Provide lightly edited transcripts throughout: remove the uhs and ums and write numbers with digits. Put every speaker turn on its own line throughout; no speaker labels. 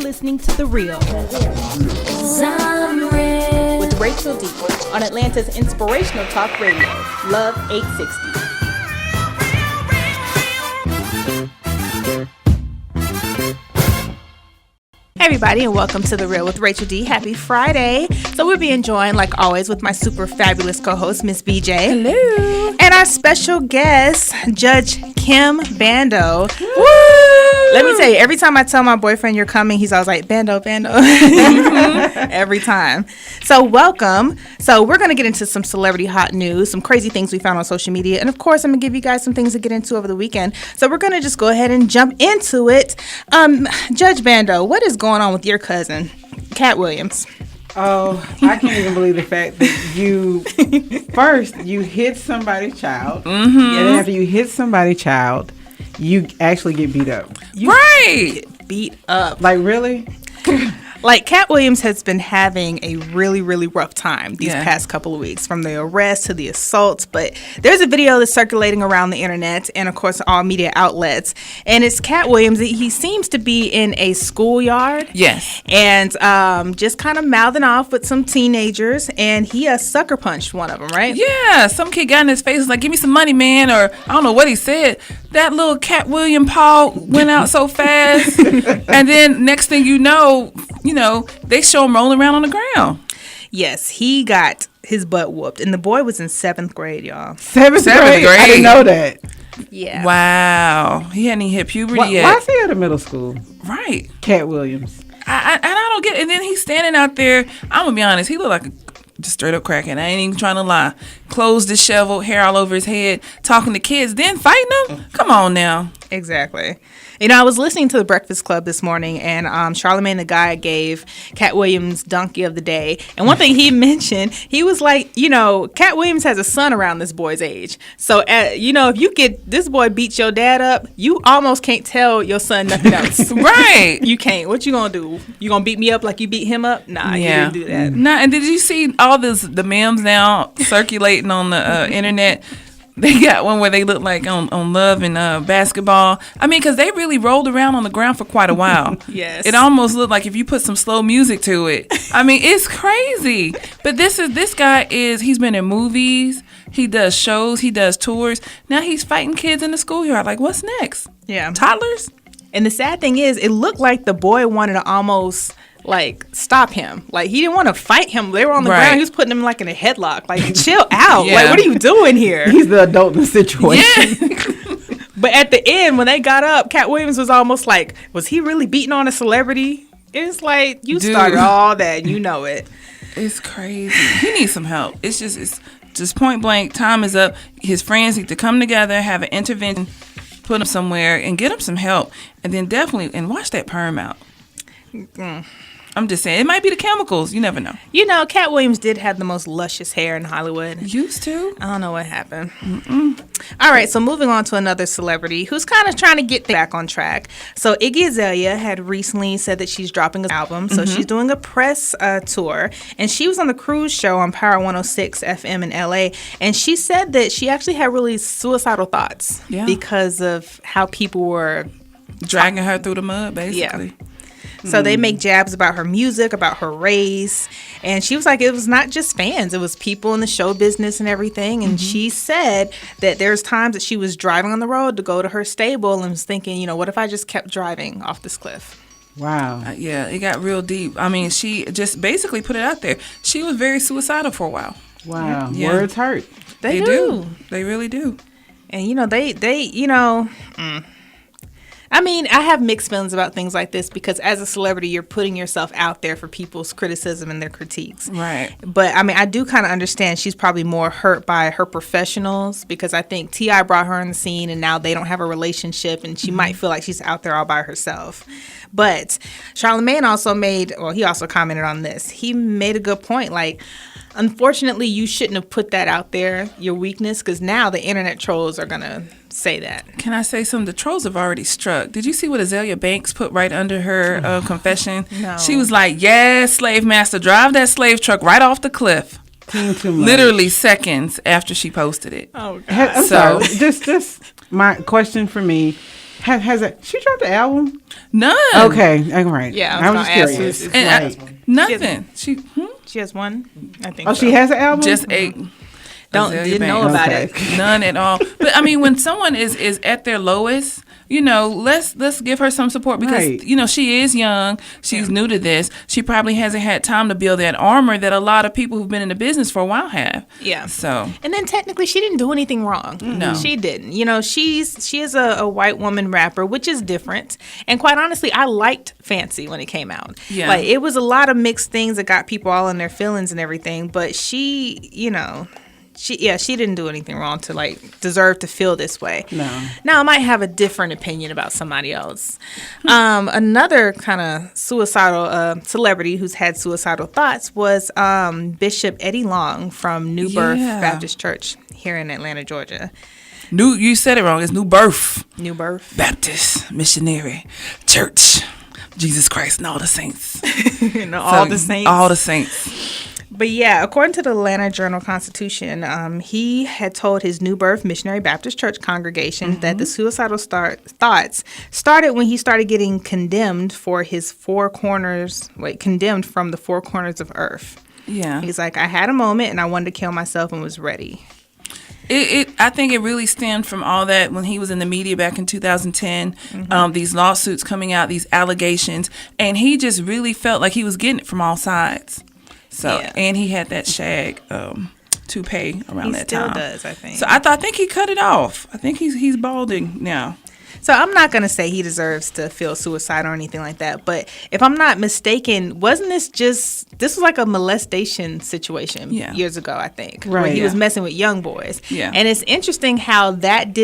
listening to The Real with Rachel D on Atlanta's inspirational talk radio, Love 860. Hey everybody, and welcome to The Real with Rachel D. Happy Friday. So we'll be enjoying, like always, with my super fabulous co-host, Miss BJ.
Hello.
And our special guest, Judge Kim Bandoh. Woo! Let me tell you, every time I tell my boyfriend you're coming, he's always like, Bandoh, Bandoh. Every time. So welcome. So we're going to get into some celebrity hot news, some crazy things we found on social media. And of course, I'm going to give you guys some things to get into over the weekend. So we're going to just go ahead and jump into it. Judge Bandoh, what is going on with your cousin, Katt Williams?
Oh, I can't even believe the fact that you hit somebody's child, and then after you hit somebody's child, you actually get beat up.
Right. Beat up.
Like, really?
Like, Katt Williams has been having a really, really rough time these past couple of weeks, from the arrest to the assaults. But there's a video that's circulating around the internet and, of course, all media outlets. And it's Katt Williams. He seems to be in a schoolyard.
Yes.
And just kind of mouthing off with some teenagers. And he sucker punched one of them, right?
Yeah. Some kid got in his face, was like, give me some money, man. Or I don't know what he said. That little Katt William paw went out so fast. And then next thing you know, they show him rolling around on the ground.
Yes, he got his butt whooped. And the boy was in 7th grade, y'all.
Seventh grade? I didn't know that.
Yeah.
Wow. He hadn't even hit puberty yet.
Why is he at a middle school?
Right.
Katt Williams.
I don't get it. And then he's standing out there. I'm going to be honest. He looked like just straight up cracking. I ain't even trying to lie. Clothes disheveled, hair all over his head, talking to kids, then fighting them? Come on now.
Exactly. I was listening to The Breakfast Club this morning, and Charlamagne the Guy gave Katt Williams Donkey of the Day. And one thing he mentioned, he was like, Katt Williams has a son around this boy's age. So, if you get this boy beats your dad up, you almost can't tell your son nothing else.
Right.
You can't. What you gonna do? You gonna beat me up like you beat him up? Nah, you didn't do that.
Nah, and did you see all the memes now circulating on the internet? They got one where they look like on Love and basketball. I mean, because they really rolled around on the ground for quite a while.
Yes.
It almost looked like if you put some slow music to it. I mean, it's crazy. But this guy he's been in movies. He does shows. He does tours. Now he's fighting kids in the schoolyard. Like, what's next?
Yeah.
Toddlers?
And the sad thing is, it looked like the boy wanted to almost stop him. Like, he didn't want to fight him. They were on the ground. He was putting him like in a headlock. Like, chill out. Yeah. Like, what are you doing here?
He's the adult in the situation.
Yeah. But at the end, when they got up, Katt Williams was almost like, was he really beating on a celebrity? It's like, you started all that. You know it.
It's crazy. He needs some help. It's just point blank. Time is up. His friends need to come together, have an intervention, put him somewhere, and get him some help. And then definitely, and wash that perm out. I'm just saying, it might be the chemicals. You never know.
Katt Williams did have the most luscious hair in Hollywood.
Used to.
I don't know what happened. All right, so moving on to another celebrity who's kind of trying to get back on track. So Iggy Azalea had recently said that she's dropping an album. So she's doing a press tour. And she was on the cruise show on Power 106 FM in L.A. And she said that she actually had really suicidal thoughts because of how people were
dragging her through the mud, basically.
Yeah. So they make jabs about her music, about her race. And she was like, it was not just fans. It was people in the show business and everything. And she said that there's times that she was driving on the road to go to her stable and was thinking, what if I just kept driving off this cliff?
Wow.
Yeah, it got real deep. I mean, she just basically put it out there. She was very suicidal for a while.
Wow. Yeah. Words hurt.
They do.
They really do.
And, I mean, I have mixed feelings about things like this because as a celebrity, you're putting yourself out there for people's criticism and their critiques.
Right.
But, I mean, I do kind of understand she's probably more hurt by her professionals because I think T.I. brought her on the scene and now they don't have a relationship and she might feel like she's out there all by herself. But Charlamagne he also commented on this. He made a good point. Like, unfortunately, you shouldn't have put that out there, your weakness, because now the internet trolls are going to say that.
Can I say something? The trolls have already struck. Did you see what Azalea Banks put right under her confession?
No.
She was like, yes, slave master, drive that slave truck right off the cliff. Literally seconds after she posted it.
Oh, God.
I'm sorry. Just my question for me. Has it? She dropped the album?
None.
Okay, all right.
Yeah,
I was just
gonna ask
curious.
who's-
And nothing.
She has one, I think.
Oh,
so.
she has an album.
Just eight.
Didn't know
Banks.
about
Okay.
it.
None at all. But I mean, when someone is at their lowest, let's give her some support because
Right.
she is young. She's new to this. She probably hasn't had time to build that armor that a lot of people who've been in the business for a while have.
Yeah.
So
And then technically, she didn't do anything wrong.
No.
She didn't. She is a white woman rapper, which is different. And quite honestly, I liked Fancy when it came out.
Yeah.
Like, it was a lot of mixed things that got people all in their feelings and everything. But she didn't do anything wrong to deserve to feel this way.
No.
Now I might have a different opinion about somebody else. Another kind of suicidal celebrity who's had suicidal thoughts was Bishop Eddie Long from New Birth
Yeah.
Baptist Church here in Atlanta, Georgia.
you said it wrong. It's New Birth
New Birth.
Baptist Missionary Church, Jesus Christ and all the saints.
All the saints.
All the saints.
But yeah, according to the Atlanta Journal-Constitution, he had told his New Birth Missionary Baptist Church congregation that the suicidal thoughts started when he started getting condemned from the 4 corners of earth.
Yeah.
He's like, I had a moment and I wanted to kill myself and was ready.
I think it really stemmed from all that when he was in the media back in 2010, these lawsuits coming out, these allegations, and he just really felt like he was getting it from all sides. So,
Yeah.
and he had that shag toupee around that time.
He still does, I think.
So I think he cut it off. I think he's balding now.
So I'm not going to say he deserves to feel suicidal or anything like that. But if I'm not mistaken, wasn't this was like a molestation situation years ago, I think. Where
Right.
he was messing with young boys.
Yeah.
And it's interesting how that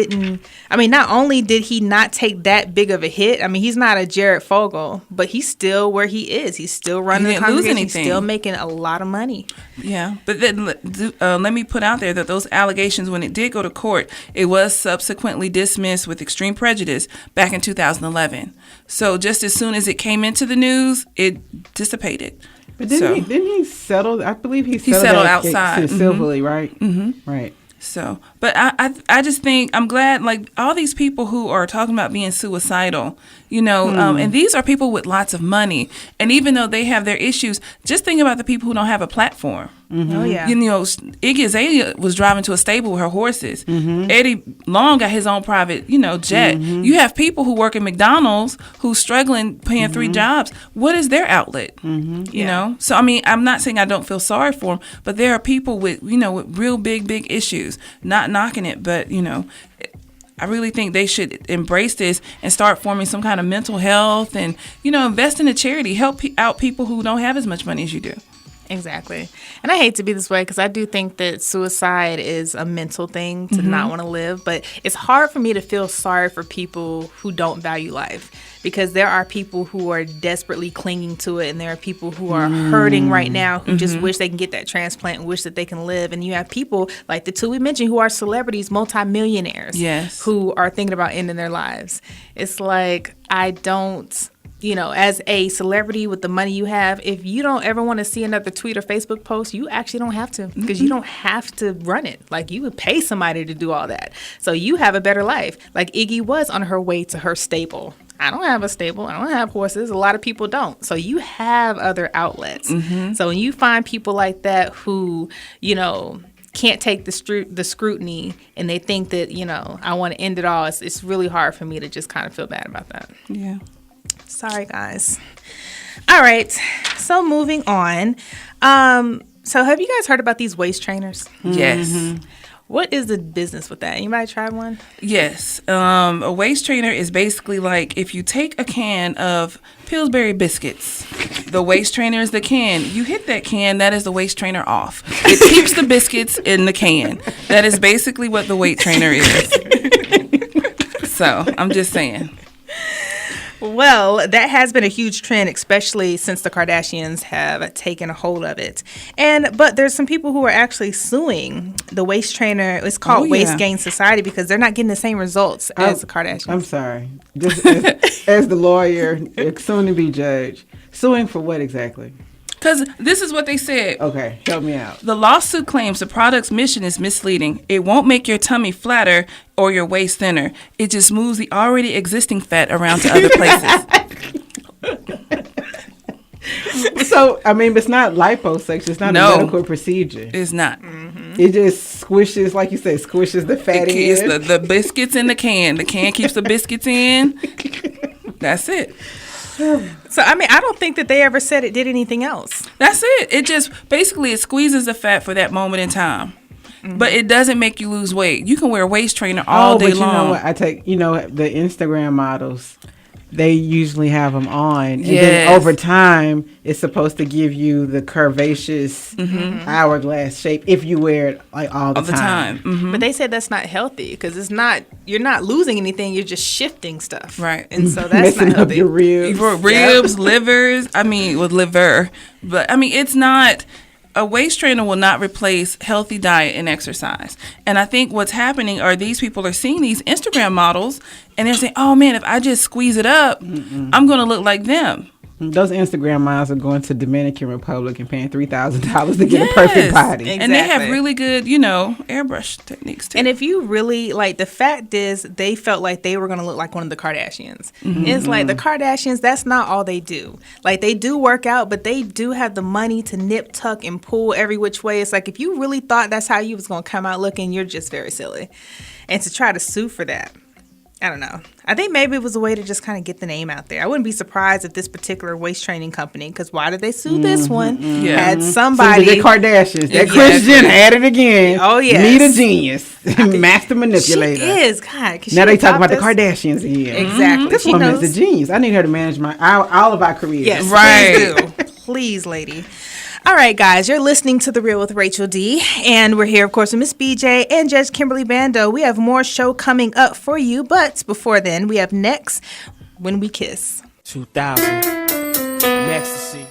not only did he not take that big of a hit, I mean, he's not a Jared Fogle, but he's still where he is. He's still running the
didn't lose
congregation. He's
anything.
still making a lot of money.
Yeah, but then let me put out there that those allegations, when it did go to court, it was subsequently dismissed with extreme prejudice back in 2011. So just as soon as it came into the news, it dissipated.
But didn't he settle? I believe he
settled
that
outside.
civilly, right? Mm-hmm. Right.
So, but I just think I'm glad, like, all these people who are talking about being suicidal, and these are people with lots of money. And even though they have their issues, just think about the people who don't have a platform.
Oh, yeah.
Iggy Azalea was driving to a stable with her horses. Eddie Long got his own private, jet. You have people who work at McDonald's who's struggling paying 3 jobs. What is their outlet? You know? So, I mean, I'm not saying I don't feel sorry for them, but there are people with, with real big issues. Not knocking it, but, I really think they should embrace this and start forming some kind of mental health and, invest in a charity. Help out people who don't have as much money as you do.
Exactly. And I hate to be this way because I do think that suicide is a mental thing to not want to live. But it's hard for me to feel sorry for people who don't value life because there are people who are desperately clinging to it and there are people who are hurting right now who just wish they can get that transplant and wish that they can live. And you have people like the 2 we mentioned who are celebrities, multimillionaires, who are thinking about ending their lives. It's like, I don't... as a celebrity with the money you have, if you don't ever want to see another tweet or Facebook post, you actually don't have to because you don't have to run it. Like, you would pay somebody to do all that. So you have a better life. Like Iggy was on her way to her stable. I don't have a stable. I don't have horses. A lot of people don't. So you have other outlets. So when you find people like that who, can't take the scrutiny and they think that, I want to end it all, it's really hard for me to just kind of feel bad about that.
Yeah.
Sorry, guys. All right. So moving on. So have you guys heard about these waist trainers?
Yes.
What is the business with that? Anybody tried one?
Yes. A waist trainer is basically like if you take a can of Pillsbury biscuits, the waist trainer is the can. You hit that can, that is the waist trainer off. It keeps the biscuits in the can. That is basically what the weight trainer is. So I'm just saying.
Well, that has been a huge trend, especially since the Kardashians have taken a hold of it. But there's some people who are actually suing the waist trainer. It's called Waist Gain Society because they're not getting the same results as the Kardashians.
I'm sorry. Just as the lawyer, soon to be judge, suing for what exactly?
Because this is what they said.
Okay, help me out.
The lawsuit claims the product's mission is misleading. It won't make your tummy flatter or your waist thinner. It just moves the already existing fat around to other places.
So, I mean, it's not liposuction. It's not a medical procedure.
It's not.
It just squishes, like you say, squishes the fat in.
It's the biscuits in the can. The can keeps the biscuits in. That's it.
So, I mean, I don't think that they ever said it did anything else.
That's it. It just, basically, it squeezes the fat for that moment in time. But it doesn't make you lose weight. You can wear a waist trainer all day long.
You know what? I take, the Instagram models, they usually have them on. And then over time, it's supposed to give you the curvaceous hourglass shape if you wear it like all the time.
Mm-hmm.
But they said that's not healthy because you're not losing anything. You're just shifting stuff.
Right.
And so that's
messing
not healthy.
up your ribs.
Livers. Liver. But, it's not... A waist trainer will not replace healthy diet and exercise. And I think what's happening are these people are seeing these Instagram models and they're saying, oh man, if I just squeeze it up, I'm going to look like them.
Those Instagram models are going to Dominican Republic and paying $3,000 to get a perfect body.
Exactly.
And they have really good, airbrush techniques too.
And if you really, the fact is, they felt like they were going to look like one of the Kardashians. It's like the Kardashians, that's not all they do. Like, they do work out, but they do have the money to nip, tuck, and pull every which way. It's like, if you really thought that's how you was going to come out looking, you're just very silly. And to try to sue for that, I don't know. I think maybe it was a way to just kind of get the name out there. I wouldn't be surprised if this particular waist training company, because why did they sue this one? Had somebody.
So the Kardashians. That Kris Jenner had it again.
Oh, yeah.
Meet a genius. Master manipulator.
She is. God.
Now they talk about the Kardashians again.
Exactly.
This woman is a genius. I need her to manage all of our careers.
Yes,
right.
Please do. Please, lady. All right, guys, you're listening to The Real with Rachel D. And we're here, of course, with Miss BJ and Judge Kimberly Bandoh. We have more show coming up for you. But before then, we have next, When We Kiss.
2000. Ecstasy.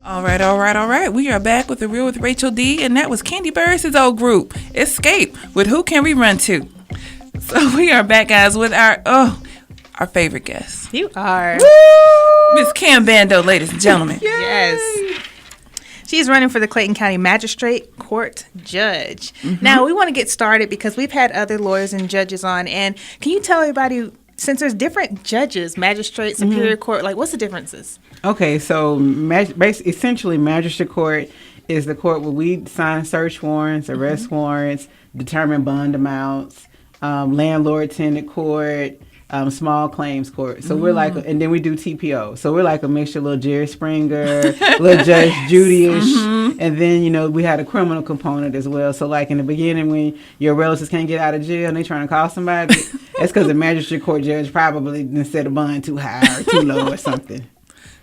All right. We are back with The Real with Rachel D. And that was Candy Burris' old group, Escape, with Who Can We Run To? So we are back, guys, with our favorite guest.
You are.
Miss Kim Bandoh, ladies and gentlemen.
Yes. She's running for the Clayton County Magistrate Court Judge. Now, we want to get started because we've had other lawyers and judges on. And can you tell everybody, since there's different judges, magistrate, superior court, what's the differences?
Okay, so essentially magistrate court is the court where we sign search warrants, arrest warrants, determine bond amounts, landlord-tenant court, small claims court. So we're like, and then we do TPO. So we're like a mixture, little Jerry Springer, little Judge Judy-ish. And then, we had a criminal component as well. So like in the beginning when your relatives can't get out of jail and they trying to call somebody, that's because the magistrate court judge probably didn't set a bond too high or too low or something.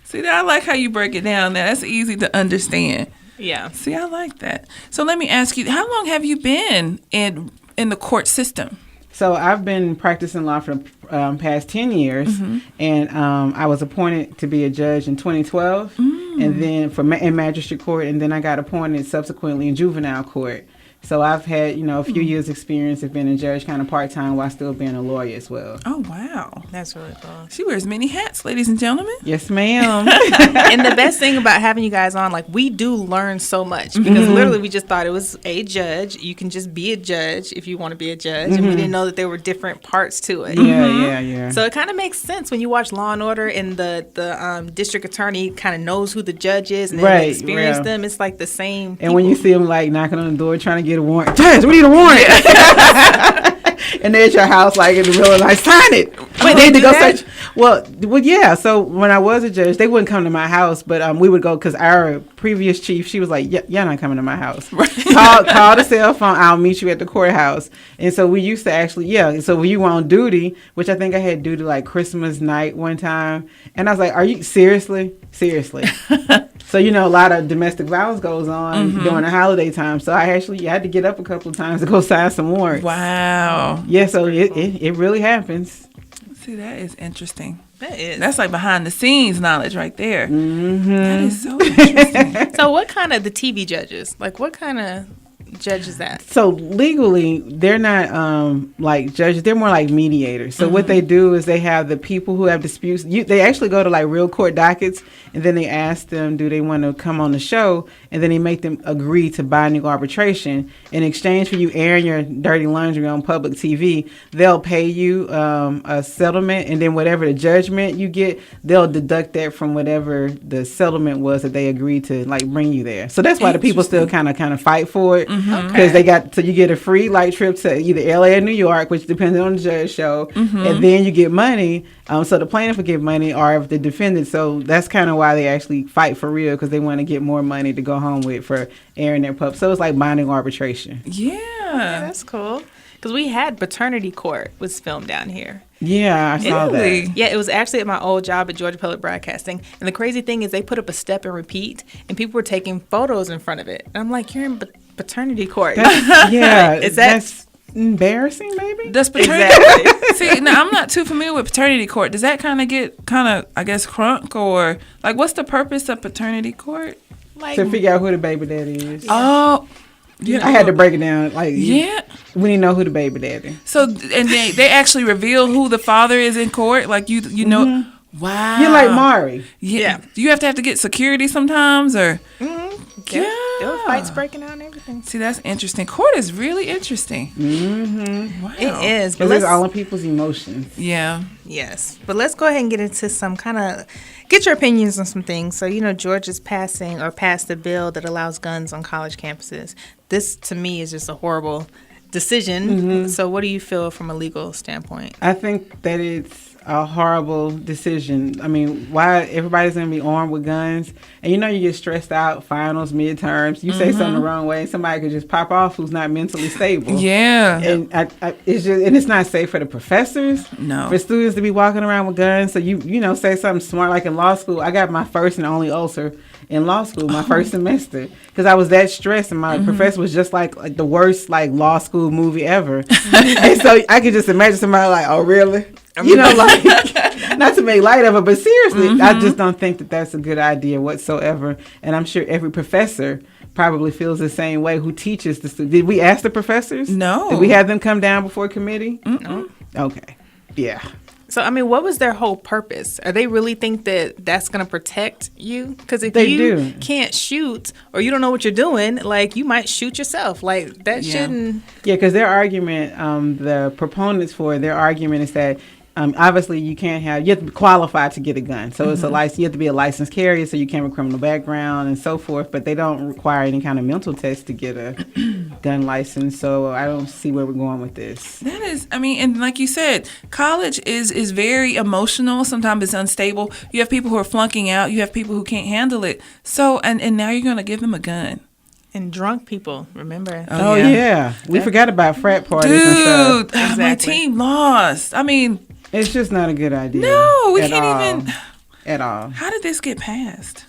See, I like how you break it down now. That's easy to understand.
Yeah.
See, I like that. So let me ask you, how long have you been in the court system?
So I've been practicing law for the past 10 years, and I was appointed to be a judge in 2012, and then in magistrate court, and then I got appointed subsequently in juvenile court. So I've had, a few years experience of being a judge kind of part-time while still being a lawyer as well.
Oh, wow.
That's really cool.
She wears many hats, ladies and gentlemen.
Yes, ma'am.
And the best thing about having you guys on, we do learn so much because literally we just thought it was a judge. You can just be a judge if you want to be a judge. And we didn't know that there were different parts to it.
Yeah.
So it kind of makes sense when you watch Law and Order and the district attorney kind of knows who the judge is and then experience them. It's like the same people.
And when you see them knocking on the door trying to get a warrant, Judge, we need a warrant. And they're at your house in the middle of the night, sign it.
Wait, they do that?
Search. Well, yeah. So when I was a judge, they wouldn't come to my house, but we would go because our previous chief, she was like, "You're not coming to my house. Call the cell phone. I'll meet you at the courthouse." And so we used to actually, So when you were on duty, which I think I had duty Christmas night one time, and I was like, "Are you seriously?" So a lot of domestic violence goes on during the holiday time. So I actually had to get up a couple of times to go sign some warrants.
Wow.
Yeah. So it really happens.
See, that is interesting.
That is.
That's behind the scenes knowledge right there. That is so interesting.
So what kind of the TV judges? What kind of judge is that?
So legally, they're not like judges. They're more like mediators. So what they do is they have the people who have disputes. They actually go to like real court dockets, and then they ask them, do they want to come on the show? And then they make them agree to binding arbitration. In exchange for you airing your dirty laundry on public TV, they'll pay you a settlement, and then whatever the judgment you get, they'll deduct that from whatever the settlement was that they agreed to like bring you there. So that's why the people still kind of fight for it, because they got, so you get a free light trip to either LA or New York, which depends on the judge show, and then you get money. So the plaintiff will get money, or if the defendant. So that's kind of why they actually fight for real, because they want to get more money to go home with for airing their pup. So it's like binding arbitration.
Yeah.
That's cool. Because we had Paternity Court was filmed down here.
Yeah, I saw
Really?
that.
Yeah, it was actually at my old job at Georgia Public Broadcasting. And the crazy thing is they put up a step and repeat, and people were taking photos in front of it. And I'm like, you're in paternity court.
That's embarrassing, maybe?
Does paternity
Exactly.
See, now I'm not too familiar with paternity court. Does that kind of get I guess, crunk, or like what's the purpose of paternity court?
Like,
To figure out who the baby daddy is.
Oh,
I had to break it down. Like,
yeah.
we didn't know who the baby daddy.
So and they actually reveal who the father is in court. Like you know, wow.
You're like Mari.
Yeah. Do you have to get security sometimes, or?
there were fights breaking out and everything.
See, that's interesting. Court is really interesting. Wow.
It is. But
Because it's
let's,
all in people's emotions.
Yeah.
yes. But let's go ahead and get into some get your opinions on some things. So, Georgia's passed a bill that allows guns on college campuses. This, to me, is just a horrible decision. So what do you feel from a legal standpoint?
I think that it's a horrible decision. I mean, why everybody's going to be armed with guns? And you get stressed out, finals, midterms. You say something the wrong way, somebody could just pop off who's not mentally stable.
Yeah.
And it's not safe for the professors.
No.
For students to be walking around with guns. So say something smart, like in law school. I got my first and only ulcer in law school, my first semester, because I was that stressed, and my professor was just like the worst law school movie ever. And so I could just imagine somebody like, oh really? Not to make light of it, but seriously, I just don't think that that's a good idea whatsoever. And I'm sure every professor probably feels the same way who teaches the students. Did we ask the professors?
No.
Did we have them come down before committee? No. Okay. Yeah.
So, what was their whole purpose? Are they really think that that's going to protect you? Because if
They
you
do.
can't shoot or you don't know what you're doing, you might shoot yourself. That shouldn't...
Yeah, because their argument, the proponents for their argument is that obviously you have to be qualified to get a gun. So it's a license. You have to be a licensed carrier, so you can't have a criminal background and so forth. But they don't require any kind of mental test to get a gun license. So I don't see where we're going with this.
That is, and like you said, college is very emotional. Sometimes it's unstable. You have people who are flunking out. You have people who can't handle it. So, and now you're going to give them a gun.
And drunk people, remember?
Oh yeah. We forgot about frat parties and
Dude,
stuff.
my team lost.
It's just not a good idea.
No, we
at
can't
all.
even.
At all.
How did this get passed?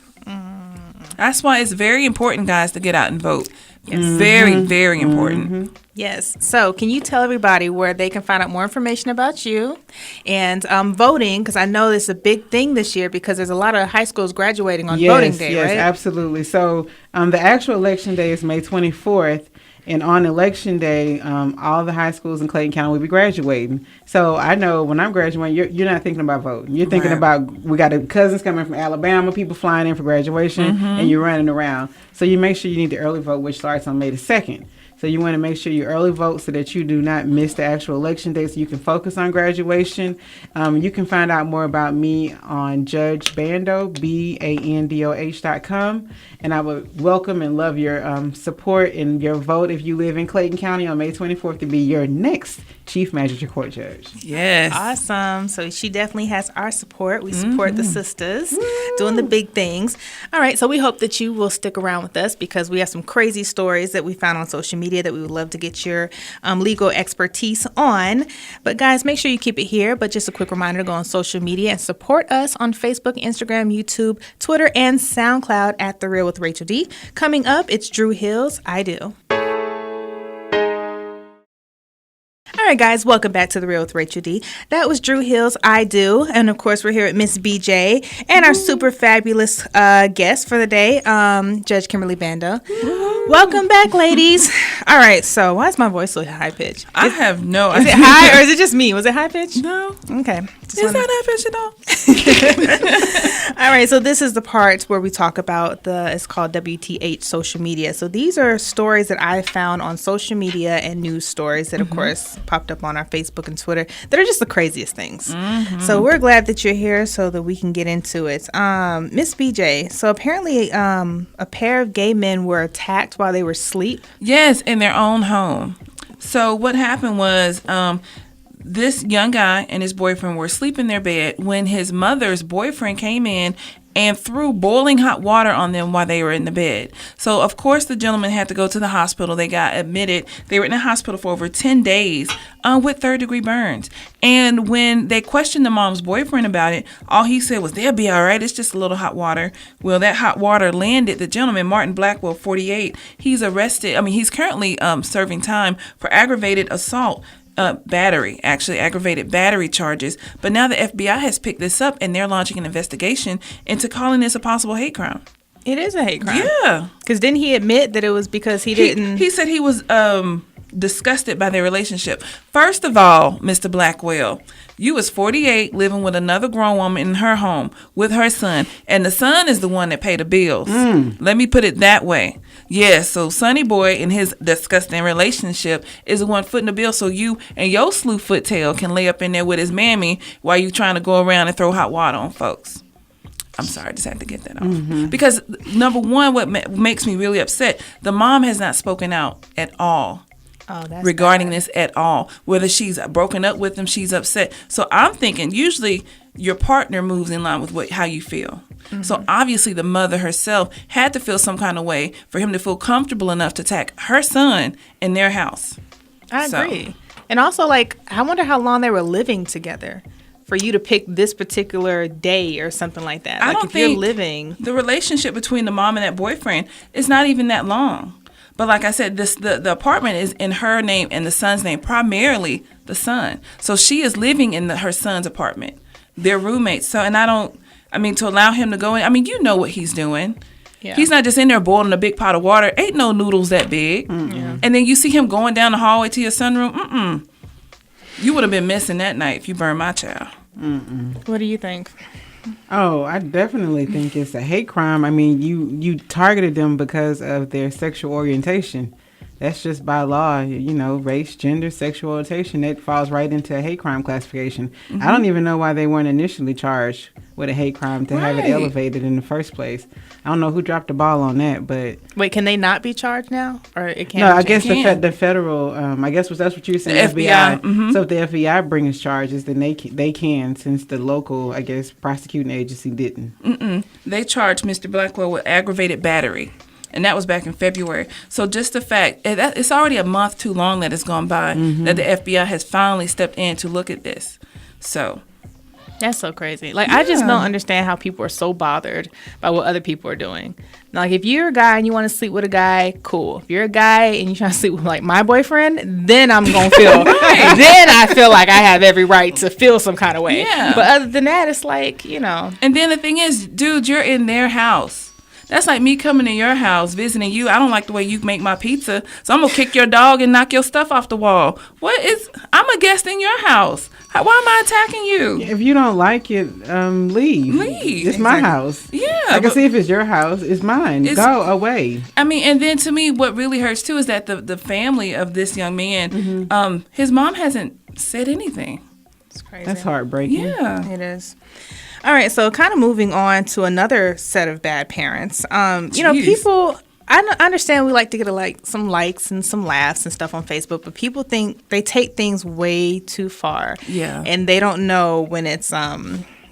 That's why it's very important, guys, to get out and vote. Yes. Very, very important.
Yes. So can you tell everybody where they can find out more information about you and voting? Because I know it's a big thing this year because there's a lot of high schools graduating on voting day, right?
Yes, absolutely. So the actual election day is May 24th. And on election day, all the high schools in Clayton County will be graduating. So I know when I'm graduating, you're not thinking about voting. You're thinking about, we got cousins coming from Alabama, people flying in for graduation, and you're running around. So you make sure you need to early vote, which starts on May the 2nd. So you want to make sure you early vote so that you do not miss the actual election day, so you can focus on graduation. You can find out more about me on Judge Bandoh, BANDOH.com. And I would welcome and love your support and your vote if you live in Clayton County on May 24th to be your next Chief Magistrate Court Judge.
Yes.
Awesome. So she definitely has our support. We support the sisters doing the big things. All right. So we hope that you will stick around with us because we have some crazy stories that we found on social media that we would love to get your legal expertise on. But guys, make sure you keep it here. But just a quick reminder to go on social media and support us on Facebook, Instagram, YouTube, Twitter, and SoundCloud at The Real with Rachel D. Coming up, it's Drew Hill's I Do. All right, guys, welcome back to The Real with Rachel D. That was Drew Hill's I Do. And, of course, we're here at Miss BJ and our super fabulous guest for the day, Judge Kimberly Bandoh. Welcome back, ladies. All right, so why is my voice so high-pitched?
I have no
Is
idea.
it high or is it just me? Was it high-pitched?
No.
Okay.
Is that high-pitched at all?
All right, so this is the part where we talk about it's called WTH social media. So these are stories that I found on social media and news stories that, of course, popped up on our Facebook and Twitter that are just the craziest things. So we're glad that you're here so that we can get into it. Miss BJ, so apparently a pair of gay men were attacked while they were asleep.
Yes, in their own home. So what happened was this young guy and his boyfriend were asleep in their bed when his mother's boyfriend came in and threw boiling hot water on them while they were in the bed. So, of course, the gentleman had to go to the hospital. They got admitted. They were in the hospital for over 10 days with third-degree burns. And when they questioned the mom's boyfriend about it, all he said was, they'll be all right. It's just a little hot water. Well, that hot water landed the gentleman, Martin Blackwell, 48. He's arrested. I mean, he's currently serving time for aggravated assault. Aggravated battery charges. But now the FBI has picked this up and they're launching an investigation into calling this a possible hate crime.
It is a hate crime.
Yeah.
Because didn't he admit that it was because he didn't...
He said he was disgusted by their relationship. First of all, Mr. Blackwell, you was 48 living with another grown woman in her home with her son. And the son is the one that paid the bills. Let me put it that way. Yes, so Sonny Boy in his disgusting relationship is the one footing the bill so you and your slew foot tail can lay up in there with his mammy while you trying to go around and throw hot water on folks. I'm sorry, I just had to get that off. Because, number one, what makes me really upset, the mom has not spoken out at all. Regarding this at all. Whether she's broken up with him, she's upset. So I'm thinking usually your partner moves in line with how you feel. So obviously the mother herself had to feel some kind of way for him to feel comfortable enough to attack her son in their house.
I agree. And also, I wonder how long they were living together for you to pick this particular day or something like that.
I don't
if
think
you're living...
the relationship between the mom and that boyfriend is not even that long. But like I said, the apartment is in her name and the son's name, primarily the son. So she is living in her son's apartment. They're roommates. So, to allow him to go in, you know what he's doing. Yeah. He's not just in there boiling a big pot of water. Ain't no noodles that big. Yeah. And then you see him going down the hallway to your sunroom. You would have been missing that night if you burned my child.
What do you think?
Oh, I definitely think it's a hate crime. You targeted them because of their sexual orientation. That's just by law, race, gender, sexual orientation. That falls right into a hate crime classification. I don't even know why they weren't initially charged with a hate crime to have it elevated in the first place. I don't know who dropped the ball on that, but... Wait,
can they not be charged now? Or it can't?
No, I guess the federal, I guess that's what you were saying,
the FBI.
So if the FBI brings charges, then they can, since the local, I guess, prosecuting agency didn't.
They charged Mr. Blackwell with aggravated battery. And that was back in February. So just the fact, it's already a month too long that has gone by that the FBI has finally stepped in to look at this. So...
That's so crazy. I just don't understand how people are so bothered by what other people are doing. If you're a guy and you want to sleep with a guy, cool. If you're a guy and you're trying to sleep with my boyfriend, then I'm going to feel, then I feel like I have every right to feel some kind of way.
Yeah.
But other than that, it's
And then the thing is, dude, you're in their house. That's like me coming to your house, visiting you. I don't like the way you make my pizza, so I'm going to kick your dog and knock your stuff off the wall. I'm a guest in your house. Why am I attacking you?
If you don't like it, leave.
Leave.
It's my house.
Yeah.
I can see if it's your house, it's mine. Go away.
And then to me, what really hurts too is that the family of this young man, his mom hasn't said anything.
It's crazy.
That's heartbreaking.
Yeah.
It is. All right, so kind of moving on to another set of bad parents. People, I understand we like to get some likes and some laughs and stuff on Facebook, but people think they take things way too far.
Yeah.
And they don't know when it's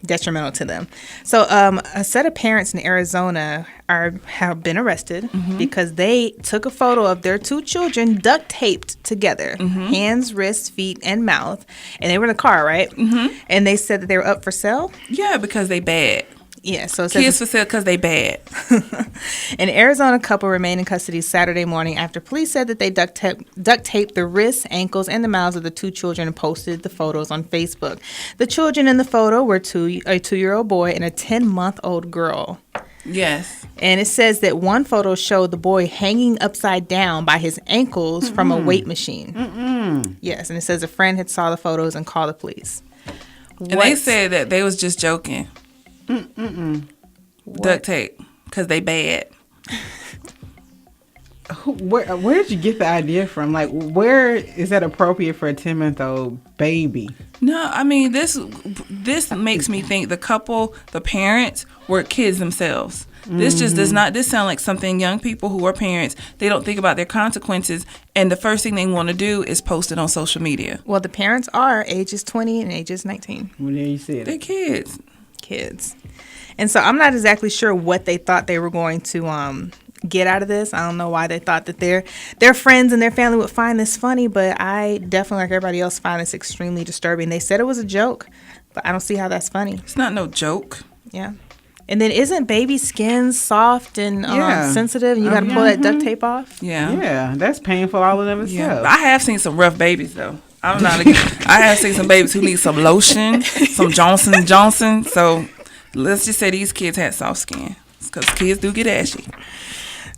detrimental to them. So a set of parents in Arizona have been arrested because they took a photo of their two children duct taped together, hands, wrists, feet, and mouth, and they were in a car, right? And they said that they were up for sale.
Yeah, because they bad.
Yeah, so it says
Kids for sale because they bad.
an Arizona couple remained in custody Saturday morning after police said that they duct taped the wrists, ankles, and the mouths of the 2 children and posted the photos on Facebook. The children in the photo were a 2-year-old boy and a 10-month-old girl.
Yes.
And it says that one photo showed the boy hanging upside down by his ankles from a weight machine. Yes, and it says a friend had saw the photos and called the police.
And they said that they was just joking. Duct tape because they bad.
Where did you get the idea from? Like, where is that appropriate for a 10-month-old baby?
No, I mean, this makes me think the parents were kids themselves. This just does not, this sound like something young people who are parents, they don't think about their consequences, and the first thing they want to do is post it on social media.
Well, the parents are ages 20 and ages 19.
Well, there you see it.
They're kids.
And so I'm not exactly sure what they thought they were going to get out of this. I don't know why they thought that their friends and their family would find this funny, but I definitely, like everybody else, find this extremely disturbing. They said it was a joke, but I don't see how that's funny.
It's not no joke.
Yeah. And then isn't baby skin soft and sensitive, and you got to pull that duct tape off?
Yeah.
Yeah, that's painful all in of itself.
I have seen some rough babies, though. I have seen some babies who need some lotion, some Johnson & Johnson. So let's just say these kids had soft skin, because kids do get ashy.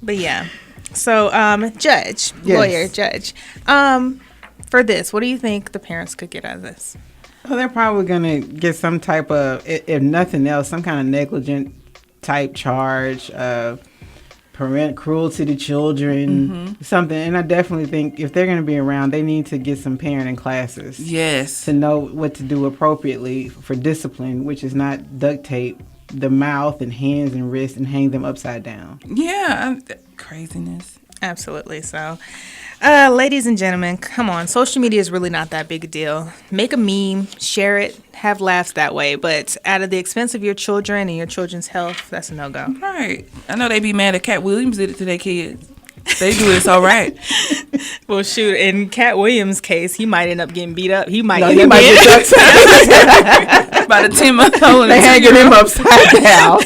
But yeah. So, lawyer, judge, for this, what do you think the parents could get out of this?
Well, they're probably going to get some type of, if nothing else, some kind of negligent type charge, parent cruelty to children, something. And I definitely think if they're going to be around, they need to get some parenting classes.
Yes.
To know what to do appropriately for discipline, which is not duct tape the mouth and hands and wrists and hang them upside down.
Yeah, craziness.
Absolutely. So, ladies and gentlemen, come on. Social media is really not that big a deal. Make a meme, share it, have laughs that way. But out of the expense of your children and your children's health, that's a no-go.
Right. I know they be mad at Katt Williams did it to their kids. They do it all right.
Well, shoot, in Katt Williams' case, he might end up getting beat up. He might
get duct taped.
By the 10-month-old.
They hanging him upside down.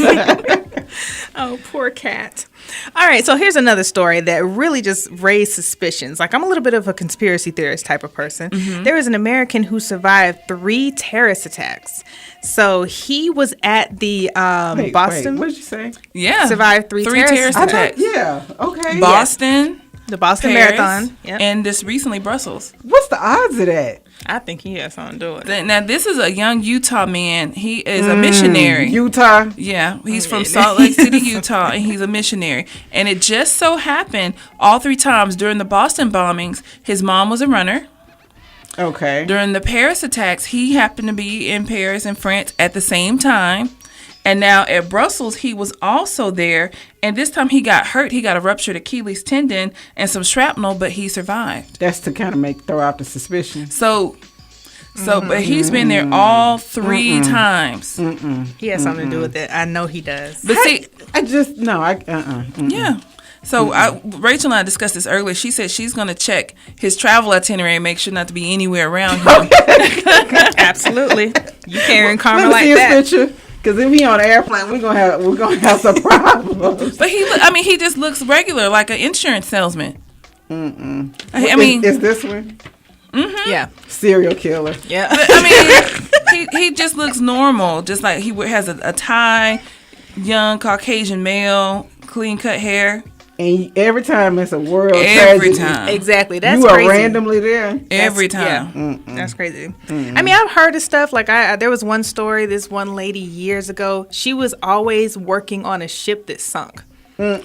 Oh, poor Katt. All right, so here's another story that really just raised suspicions. Like, I'm a little bit of a conspiracy theorist type of person. There was an American who survived 3 terrorist attacks. So he was at the Boston.
What did you say?
Yeah.
Survived 3 terrorist attacks.
Yeah, okay.
Boston.
The Boston
Paris,
Marathon. Yep.
And just recently Brussels.
What's the odds of that?
I think he has something to do with it.
Now, this is a young Utah man. He is a missionary.
Utah?
Yeah, he's from Salt Lake City, Utah, and he's a missionary. And it just so happened all 3 times during the Boston bombings, his mom was a runner.
Okay.
During the Paris attacks, he happened to be in Paris and France at the same time. And now at Brussels, he was also there. And this time he got hurt. He got a ruptured Achilles tendon and some shrapnel, but he survived.
That's to kind of throw out the suspicion.
But he's been there all 3 times.
He has something to do with it. I know he does.
But see,
Yeah.
So Rachel and I discussed this earlier. She said she's going to check his travel itinerary and make sure not to be anywhere around him.
Absolutely. You carrying karma
Let me
like
see
that.
his picture. Because if he on an airplane, we're gonna have some problems.
But he just looks regular, like an insurance salesman. I mean,
is this one?
Yeah.
Serial killer.
Yeah.
But, I mean, he just looks normal. Just like he has a tie, young Caucasian male, clean cut hair.
And every time it's a world
Every
tragedy.
time.
Exactly. That's
you are
crazy.
randomly there.
Every time.
Yeah. That's crazy. I mean, I've heard of stuff like there was one story. This one lady years ago. She was always working on a ship that sunk. What?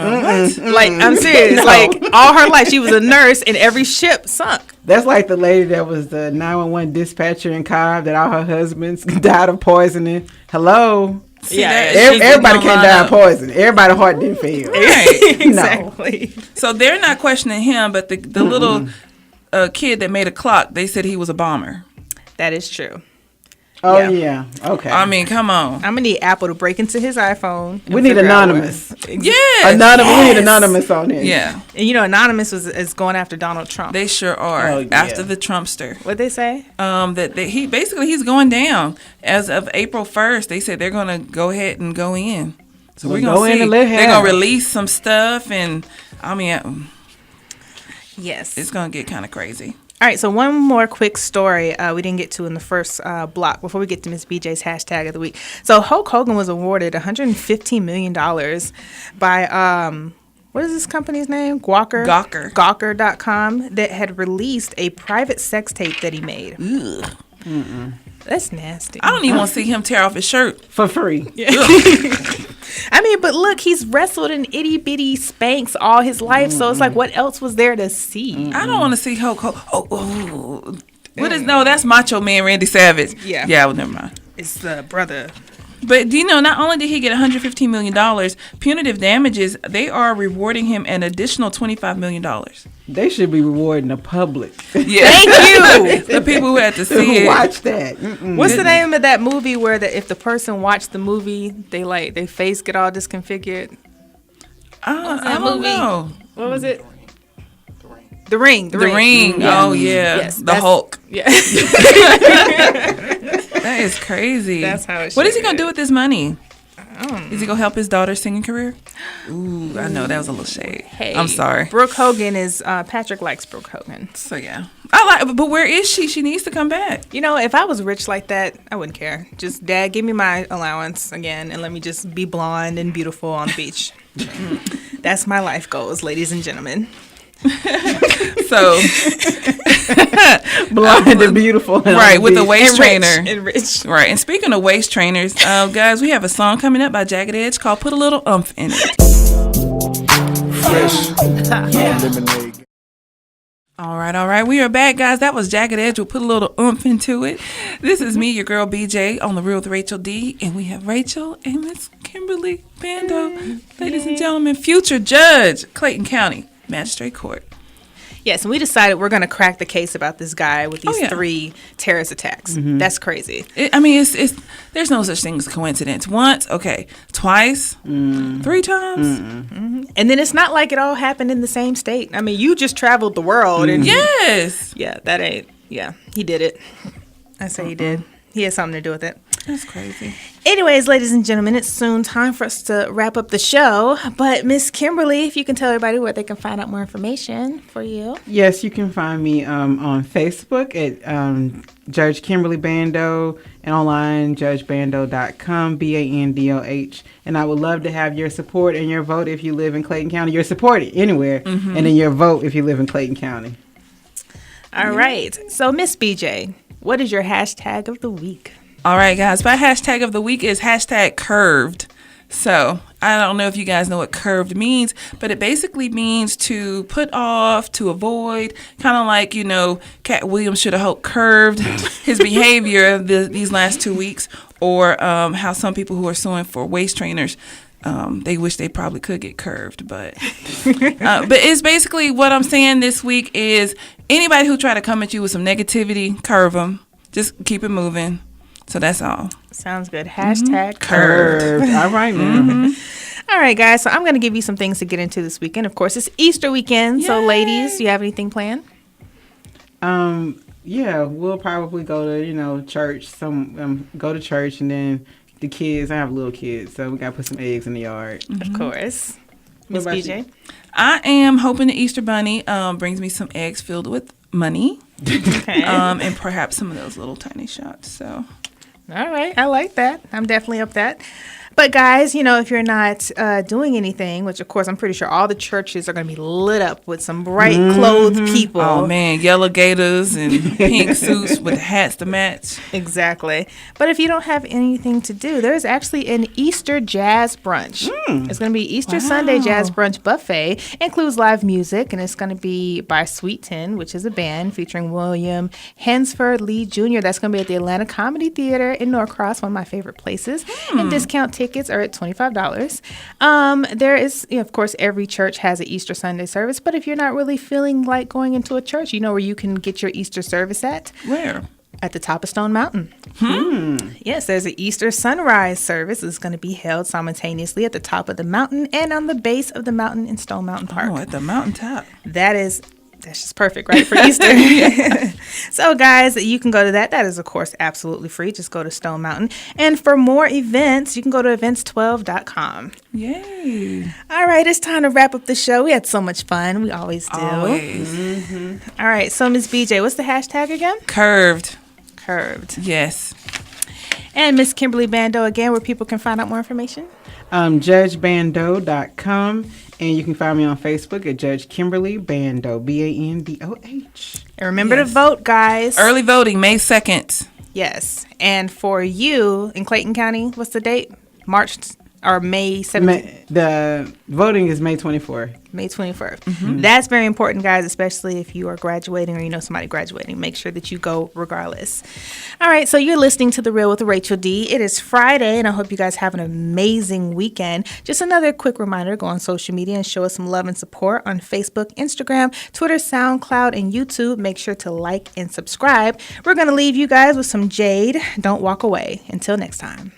Like, I'm serious.
No.
Like, all her life, she was a nurse, and every ship sunk.
That's like the lady that was the 911 dispatcher in Cobb that all her husbands died of poisoning. Hello.
See,
Yeah,
Everybody can't die of poison. Everybody's heart didn't fail.
Right.
Exactly.
So they're not questioning him, but the little kid that made a clock, they said he was a bomber.
That is true.
Oh, yeah. Okay.
I mean, come on.
I'm gonna need Apple to break into his iPhone.
We need anonymous.
Yes.
Anonymous. We need anonymous on this.
Yeah.
And Anonymous is going after Donald Trump.
They sure are.
Oh, yeah.
After the Trumpster.
What'd they say?
He's going down as of April 1st. They said they're going to go ahead and go in. So we're going to see. They're going to release some stuff, and I mean,
Yes.
it's going to get kind of crazy.
All right, so one more quick story we didn't get to in the first block before we get to Miss BJ's hashtag of the week. So Hulk Hogan was awarded $115 million by, what is this company's name?
Gawker.
Gawker.com that had released a private sex tape that he made.
Ugh.
That's nasty.
I don't even want to see him tear off his shirt.
For free.
I mean, but look, he's wrestled in itty bitty Spanx all his life, so it's like, what else was there to see?
I don't want to see Hulk Hogan. What is, no, that's Macho Man Randy Savage.
Yeah.
Yeah, well, never mind.
It's the brother.
But do you know, not only did he get $115 million, punitive damages, they are rewarding him an additional $25 million.
They should be rewarding the public.
Yeah.
Thank you.
The people who had to see it.
Watch that.
What's the name of that movie where if the person watched the movie, they face get all disconfigured?
I don't know.
What was it? The Ring.
The Ring.
Yeah.
Oh, yeah.
Yes,
the Hulk.
Yeah.
That is crazy.
That's how it
What is he
should
going to
be.
do with this money? Is he going to help his daughter's singing career? Ooh, I know. That was a little shade.
Hey,
I'm sorry.
Brooke Hogan is, Patrick likes Brooke Hogan.
So, yeah. But where is she? She needs to come back.
If I was rich like that, I wouldn't care. Just, Dad, give me my allowance again and let me just be blonde and beautiful on the beach. That's my life goals, ladies and gentlemen.
So,
Blonde and beautiful.
right, with the waist trainer.
And rich.
Right, and speaking of waist trainers, guys, we have a song coming up by Jagged Edge called Put a Little Umph in It.
Fresh. Lemonade.
All right. We are back, guys. That was Jagged Edge. We'll put a little oomph into it. This is me, your girl BJ, on The Real with Rachel D. And we have Rachel and Miss Kimberly Bandoh. Ladies and gentlemen, future judge, Clayton County Magistrate Court.
Yes, and we decided we're going to crack the case about this guy with these 3 terrorist attacks. That's crazy.
It's there's no such thing as a coincidence. Once, okay. Twice, 3 times.
And then it's not like it all happened in the same state. I mean, you just traveled the world. And
Yes.
yeah, that ain't, he did it. I say he did. He had something to do with it.
That's crazy.
Anyways, ladies and gentlemen, it's soon time for us to wrap up the show. But Miss Kimberly, if you can tell everybody where they can find out more information for you.
Yes, you can find me on Facebook at Judge Kimberly Bandoh and online judgebandoh.com, Bandoh. And I would love to have your support and your vote if you live in Clayton County. Your support anywhere, and then your vote if you live in Clayton County.
All right. So, Miss BJ, what is your hashtag of the week?
All right, guys. My hashtag of the week is hashtag curved. So I don't know if you guys know what curved means, but it basically means to put off, to avoid, kind of like, Katt Williams should have curved his behavior these last 2 weeks, or how some people who are suing for waist trainers, they wish they probably could get curved. But it's basically what I'm saying this week is anybody who try to come at you with some negativity, curve them. Just keep it moving. So that's all.
Sounds good. Hashtag
Curved. All right, man.
All right, guys. So I'm going to give you some things to get into this weekend. Of course, it's Easter weekend.
Yay.
So, ladies, do you have anything planned?
Yeah, we'll probably go to, church. Go to church, and then the kids. I have little kids, so we got to put some eggs in the yard.
Of course.
What
Miss
about
BJ?
you?
I am hoping the Easter Bunny brings me some eggs filled with money,
Okay.
and perhaps some of those little tiny shots. So.
All right. I like that. I'm definitely up that. But guys, if you're not doing anything, which of course I'm pretty sure all the churches are going to be lit up with some bright clothed people.
Oh man, yellow gators and pink suits with hats to match.
Exactly. But if you don't have anything to do, there's actually an Easter jazz brunch. It's going to be Easter Sunday jazz brunch buffet. Includes live music, and it's going to be by Sweet 10, which is a band featuring William Hansford Lee Jr. That's going to be at the Atlanta Comedy Theater in Norcross, one of my favorite places. And discount tickets are at $25. There is, of course, every church has an Easter Sunday service, but if you're not really feeling like going into a church, where you can get your Easter service at?
Where?
At the top of Stone Mountain. Yes, there's an Easter sunrise service that's going to be held simultaneously at the top of the mountain and on the base of the mountain in Stone Mountain Park.
Oh, at the mountaintop.
That's just perfect, right, for Easter. So, guys, you can go to that. That is, of course, absolutely free. Just go to Stone Mountain. And for more events, you can go to events12.com.
Yay.
All right, it's time to wrap up the show. We had so much fun. We always do.
Always.
All right, so Ms. BJ, what's the hashtag again?
Curved.
Curved.
Yes.
And Miss Kimberly Bandoh, again, where people can find out more information?
JudgeBandoh.com. And you can find me on Facebook at Judge Kimberly Bandoh, Bandoh.
And remember to vote, guys.
Early voting, May 2nd.
Yes. And for you in Clayton County, what's the date? March or May 17th?
The voting is May 24th.
May 21st. That's very important, guys, especially if you are graduating or you know somebody graduating. Make sure that you go regardless. All right, so you're listening to The Real with Rachel D. It is Friday, and I hope you guys have an amazing weekend. Just another quick reminder, go on social media and show us some love and support on Facebook, Instagram, Twitter, SoundCloud, and YouTube. Make sure to like and subscribe. We're going to leave you guys with some Jade. Don't walk away. Until next time.